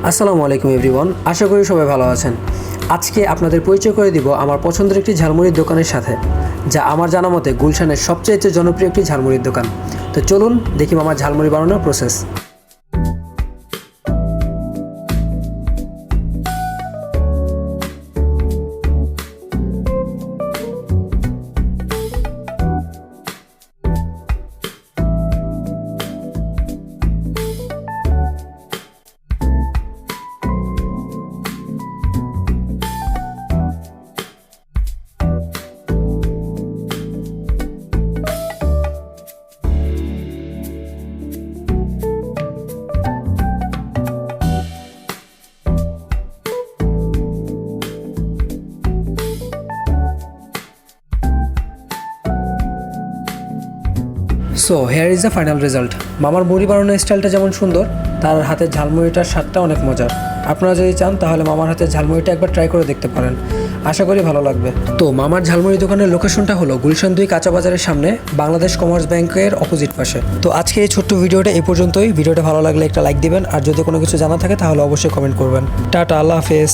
আসসালামু আলাইকুম এভরিওয়ান, আশা করি সবাই ভালো আছেন। আজকে আপনাদের পরিচয় করে দিব আমার পছন্দের একটি ঝালমুড়ির দোকানের সাথে, যা আমার জানা মতে গুলশানের সবচেয়ে জনপ্রিয় একটি ঝালমুড়ির দোকান। তো চলুন দেখি মামার ঝালমুড়ি বানানোর process. So here is the final result. মামার মুড়ি বানানোর স্টাইলটা যেমন সুন্দর, তার হাতের ঝালমুড়িটার স্বাদটা অনেক মজার। আপনারা যদি চান তাহলে মামার হাতের ঝালমুড়িটা একবার ট্রাই করে দেখতে পারেন, আশা করি ভালো লাগবে। তো মামার ঝালমুড়ি দোকানের লোকেশনটা হলো গুলশান 2 কাঁচা বাজারের সামনে, বাংলাদেশ কমার্স ব্যাংকের অপোজিট পাশে। তো আজকে এই ছোট্ট ভিডিওটা এই পর্যন্তই। ভিডিওটা ভালো লাগলে একটা লাইক দিবেন, আর যদি কোনো কিছু জানা থাকে তাহলে অবশ্যই কমেন্ট করবেন। টাটা, আল্লাহ হাফেজ।